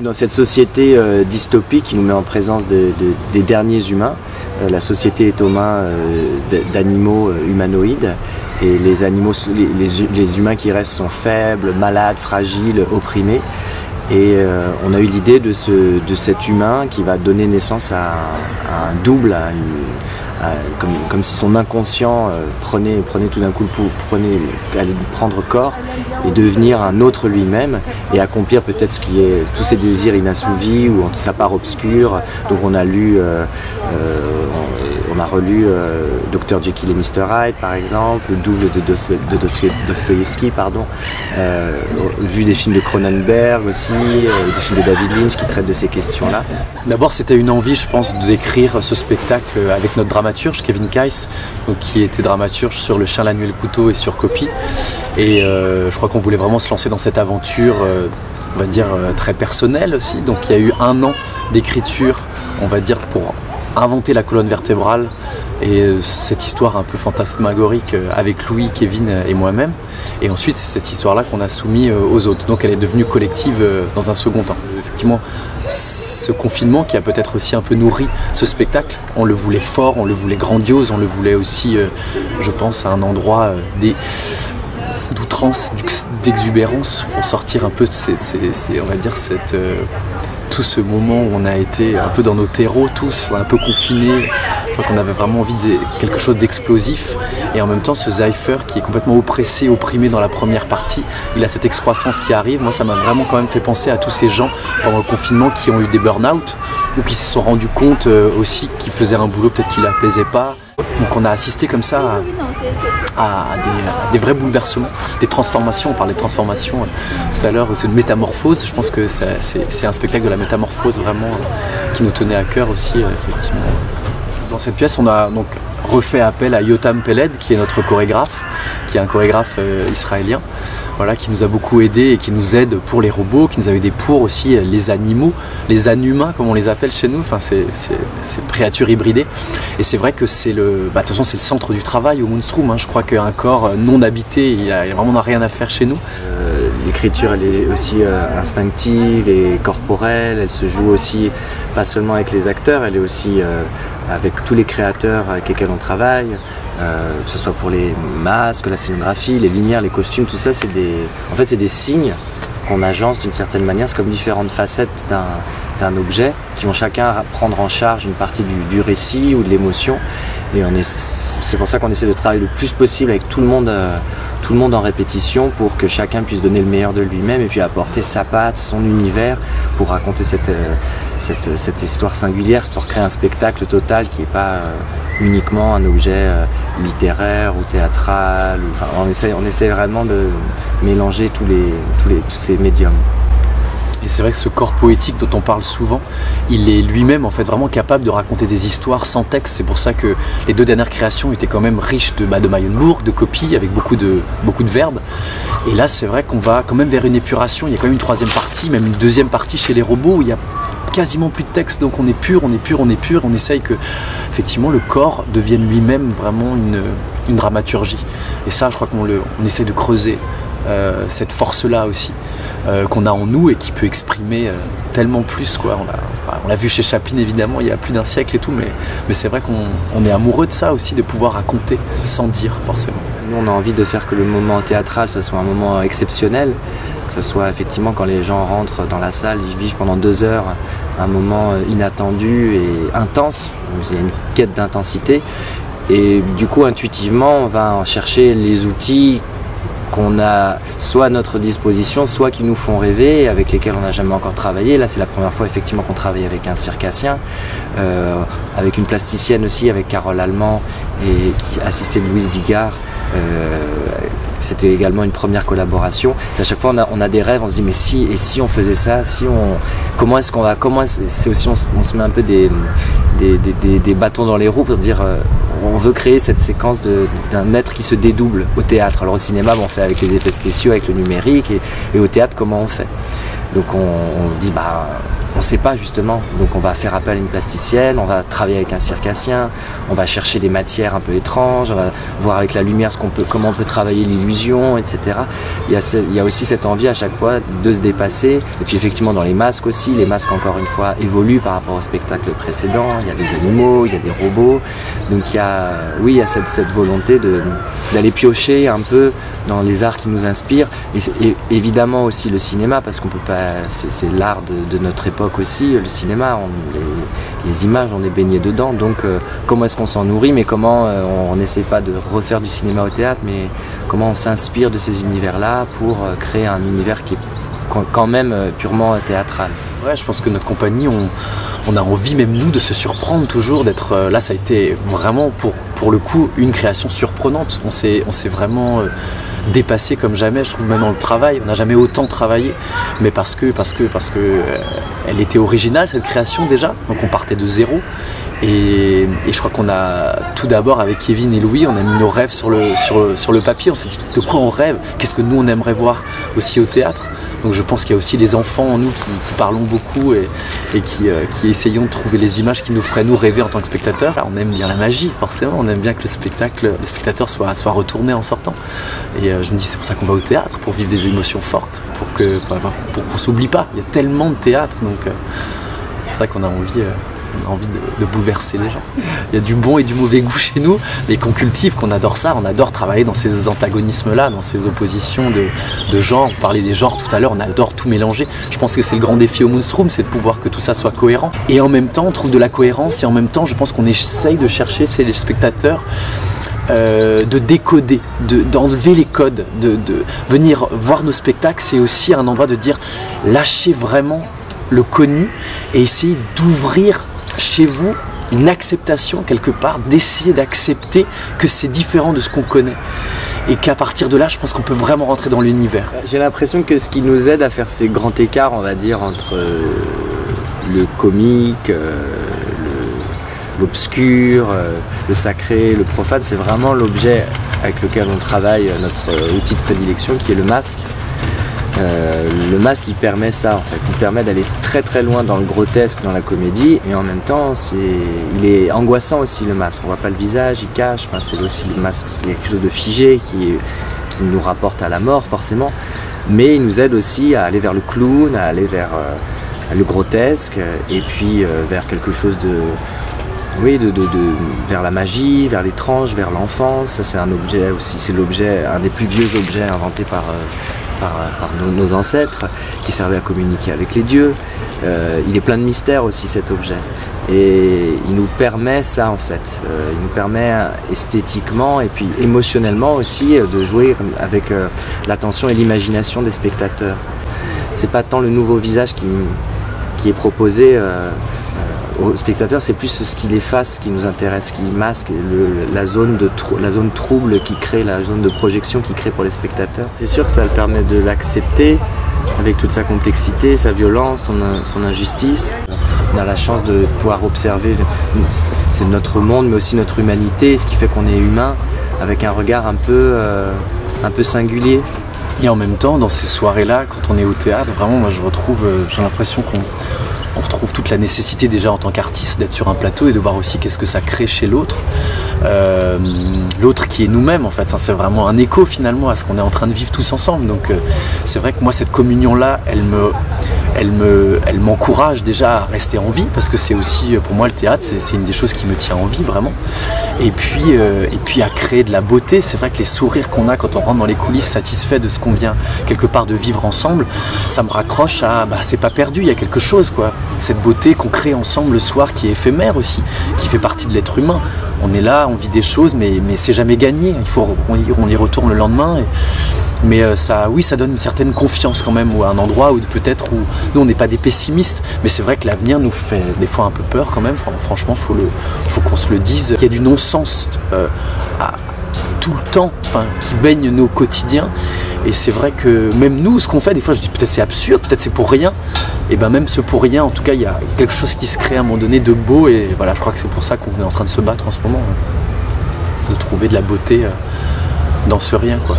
Dans cette société dystopique qui nous met en présence des derniers humains, la société est aux mains d'animaux humanoïdes et les animaux, les humains qui restent sont faibles, malades, fragiles, opprimés. Et on a eu l'idée de cet humain qui va donner naissance à un double, comme si son inconscient prenait tout d'un coup allait prendre corps et devenir un autre lui-même et accomplir peut-être ce qui est tous ses désirs inassouvis ou en toute sa part obscure. Donc on a relu Dr Jekyll et Mr Hyde par exemple, le double de Dostoïevski, vu des films de Cronenberg aussi, des films de David Lynch qui traitent de ces questions-là. D'abord c'était une envie, je pense, d'écrire ce spectacle avec notre dramaturge Kevin Keiss, donc, qui était dramaturge sur Le Chien, la nuit et le couteau et sur Copie. Et je crois qu'on voulait vraiment se lancer dans cette aventure, on va dire très personnelle aussi. Donc il y a eu 1 an d'écriture, on va dire, pour inventer la colonne vertébrale et cette histoire un peu fantasmagorique avec Louis, Kevin et moi-même. Et ensuite c'est cette histoire-là qu'on a soumise aux autres. Donc elle est devenue collective dans un second temps. Effectivement, ce confinement qui a peut-être aussi un peu nourri ce spectacle, on le voulait fort, on le voulait grandiose, on le voulait aussi, je pense, à un endroit d'outrance, d'exubérance, pour sortir un peu de on va dire tout ce moment où on a été un peu dans nos terreaux tous, un peu confinés. Je crois qu'on avait vraiment envie de quelque chose d'explosif. Et en même temps, ce Cypher qui est complètement oppressé, opprimé dans la première partie, il a cette excroissance qui arrive. Moi, ça m'a vraiment quand même fait penser à tous ces gens pendant le confinement qui ont eu des burn-out ou qui se sont rendus compte aussi qu'ils faisaient un boulot peut-être qui ne leur plaisait pas. Donc on a assisté comme ça à des vrais bouleversements, des transformations. On parlait de transformation tout à l'heure, c'est une métamorphose. Je pense que c'est un spectacle de la métamorphose vraiment qui nous tenait à cœur aussi, effectivement. Dans cette pièce, on a donc refait appel à Yotam Peled, qui est notre chorégraphe, qui est un chorégraphe israélien, voilà, qui nous a beaucoup aidé et qui nous aide pour les robots, qui nous a aidé pour aussi les animaux, les anumains comme on les appelle chez nous, enfin ces créatures hybridées. Et c'est vrai que c'est de toute façon c'est le centre du travail au Moonstrom, hein. Je crois qu'un corps non habité, il vraiment rien à faire chez nous. L'écriture elle est aussi instinctive et corporelle, elle se joue aussi pas seulement avec les acteurs, elle est aussi avec tous les créateurs avec lesquels on travaille, que ce soit pour les masques, la scénographie, les lumières, les costumes, tout ça c'est des signes qu'on agence d'une certaine manière. C'est comme différentes facettes d'un objet qui vont chacun prendre en charge une partie du récit ou de l'émotion. Et c'est pour ça qu'on essaie de travailler le plus possible avec tout le monde en répétition pour que chacun puisse donner le meilleur de lui-même et puis apporter sa patte, son univers pour raconter cette histoire singulière, pour créer un spectacle total qui n'est pas uniquement un objet littéraire ou théâtral. Enfin, on essaie vraiment de mélanger tous ces médiums. Et c'est vrai que ce corps poétique dont on parle souvent, il est lui-même en fait vraiment capable de raconter des histoires sans texte. C'est pour ça que les 2 dernières créations étaient quand même riches de Meyerbourg, de copies, avec beaucoup de verbes. Et là c'est vrai qu'on va quand même vers une épuration. Il y a quand même une 3e partie, même une 2e partie chez les robots où il y a quasiment plus de texte. Donc on est pur. On essaye que effectivement le corps devienne lui-même vraiment une dramaturgie. Et ça je crois qu'on essaye de creuser cette force-là aussi. Qu'on a en nous et qui peut exprimer tellement plus, quoi. On l'a vu chez Chaplin évidemment il y a plus d'1 siècle et tout, mais c'est vrai qu'on est amoureux de ça aussi, de pouvoir raconter sans dire forcément. Nous on a envie de faire que le moment théâtral ce soit un moment exceptionnel, que ce soit effectivement quand les gens rentrent dans la salle, ils vivent pendant 2 heures un moment inattendu et intense, il y a une quête d'intensité et du coup intuitivement on va chercher les outils qu'on a soit à notre disposition, soit qui nous font rêver et avec lesquels on n'a jamais encore travaillé. Là c'est la première fois effectivement qu'on travaille avec un circassien, avec une plasticienne aussi, avec Carole Allemand et qui assistée de Louise Digard. C'était également une première collaboration. À chaque fois on a des rêves, on se dit mais si on faisait ça, comment est-ce qu'on va, c'est aussi on se met un peu des bâtons dans les roues pour dire on veut créer cette séquence d'un être qui se dédouble au théâtre. Alors au cinéma on fait avec les effets spéciaux, avec le numérique et au théâtre comment on fait. Donc on se dit on ne sait pas justement, donc on va faire appel à une plasticienne, on va travailler avec un circassien, on va chercher des matières un peu étranges, on va voir avec la lumière comment on peut travailler l'illusion, etc. Il y a aussi cette envie à chaque fois de se dépasser, et puis effectivement dans les masques aussi, les masques encore une fois évoluent par rapport au spectacle précédent, il y a des animaux, il y a des robots, donc il y a cette volonté d'aller piocher un peu dans les arts qui nous inspirent, et évidemment aussi le cinéma, parce qu'on peut pas, c'est l'art de notre époque aussi, le cinéma, les images, on est baigné dedans, donc comment est-ce qu'on s'en nourrit, mais comment on n'essaie pas de refaire du cinéma au théâtre, mais comment on s'inspire de ces univers-là pour créer un univers qui est quand même purement théâtral. Ouais, je pense que notre compagnie, on a envie même nous de se surprendre toujours, d'être là. Ça a été vraiment pour le coup une création surprenante. On s'est vraiment dépassé comme jamais, je trouve, même dans le travail. On n'a jamais autant travaillé, mais parce que elle était originale cette création déjà. Donc on partait de zéro. Et je crois qu'on a tout d'abord avec Kevin et Louis, on a mis nos rêves sur le papier. On s'est dit de quoi on rêve, qu'est-ce que nous on aimerait voir aussi au théâtre. Donc je pense qu'il y a aussi les enfants en nous qui parlons beaucoup et qui essayons de trouver les images qui nous feraient nous rêver en tant que spectateurs. On aime bien la magie, forcément, on aime bien que les spectateurs soient retournés en sortant. Et je me dis c'est pour ça qu'on va au théâtre, pour vivre des émotions fortes, pour qu'on s'oublie pas. Il y a tellement de théâtre, donc c'est vrai qu'on a envie de bouleverser les gens. Il y a du bon et du mauvais goût chez nous, mais qu'on cultive, qu'on adore ça. On adore travailler dans ces antagonismes-là, dans ces oppositions de genres. On parlait des genres tout à l'heure, on adore tout mélanger. Je pense que c'est le grand défi au Moonstrom, c'est de pouvoir que tout ça soit cohérent. Et en même temps, on trouve de la cohérence, et en même temps, je pense qu'on essaye de chercher, c'est les spectateurs, de décoder, d'enlever les codes, de venir voir nos spectacles. C'est aussi un endroit de dire, lâchez vraiment le connu et essayez d'ouvrir chez vous une acceptation quelque part, d'essayer d'accepter que c'est différent de ce qu'on connaît, et qu'à partir de là je pense qu'on peut vraiment rentrer dans l'univers. J'ai l'impression que ce qui nous aide à faire ces grands écarts, on va dire, entre le comique, l'obscur, le sacré, le profane, c'est vraiment l'objet avec lequel on travaille, notre outil de prédilection qui est le masque. Le masque, il permet ça en fait, il permet d'aller très très loin dans le grotesque, dans la comédie, et en même temps il est angoissant aussi, le masque, on voit pas le visage, il cache, enfin, c'est aussi le masque, c'est quelque chose de figé qui nous rapporte à la mort forcément, mais il nous aide aussi à aller vers le clown, à aller vers le grotesque, et puis vers quelque chose vers la magie, vers l'étrange, vers l'enfance. Ça, c'est un objet aussi, c'est un des plus vieux objets inventés par nos ancêtres, qui servait à communiquer avec les dieux. Il est plein de mystères aussi, cet objet, et il nous permet ça en fait, il nous permet esthétiquement et puis émotionnellement aussi de jouer avec l'attention et l'imagination des spectateurs. C'est pas tant le nouveau visage qui est proposé aux spectateurs, c'est plus ce qu'il efface qui nous intéresse, qui masque la zone trouble qui crée, la zone de projection qui crée pour les spectateurs. C'est sûr que ça permet de l'accepter avec toute sa complexité, sa violence, son injustice. On a la chance de pouvoir observer c'est notre monde, mais aussi notre humanité, ce qui fait qu'on est humain, avec un regard un peu singulier. Et en même temps, dans ces soirées-là, quand on est au théâtre, vraiment, moi j'ai l'impression qu'on retrouve toute la nécessité déjà en tant qu'artiste d'être sur un plateau et de voir aussi qu'est-ce que ça crée chez l'autre. L'autre qui est nous-mêmes en fait, c'est vraiment un écho finalement à ce qu'on est en train de vivre tous ensemble. Donc c'est vrai que moi cette communion-là, elle m'encourage déjà à rester en vie, parce que c'est aussi, pour moi le théâtre, c'est une des choses qui me tient en vie vraiment. Et puis à créer de la beauté. C'est vrai que les sourires qu'on a quand on rentre dans les coulisses satisfait de ce qu'on vient quelque part de vivre ensemble, ça me raccroche à c'est pas perdu, il y a quelque chose quoi. Cette beauté qu'on crée ensemble le soir, qui est éphémère aussi, qui fait partie de l'être humain. On est là, on vit des choses, mais c'est jamais gagné. On y retourne le lendemain. Mais ça donne une certaine confiance quand même, ou à un endroit où peut-être nous on n'est pas des pessimistes, mais c'est vrai que l'avenir nous fait des fois un peu peur quand même. Franchement, faut qu'on se le dise. Il y a du non-sens tout le temps, qui baigne nos quotidiens. Et c'est vrai que même nous, ce qu'on fait, des fois je dis peut-être c'est absurde, peut-être c'est pour rien. Et même ce pour rien, en tout cas, il y a quelque chose qui se crée à un moment donné de beau. Et voilà, je crois que c'est pour ça qu'on est en train de se battre en ce moment, de trouver de la beauté dans ce rien, quoi.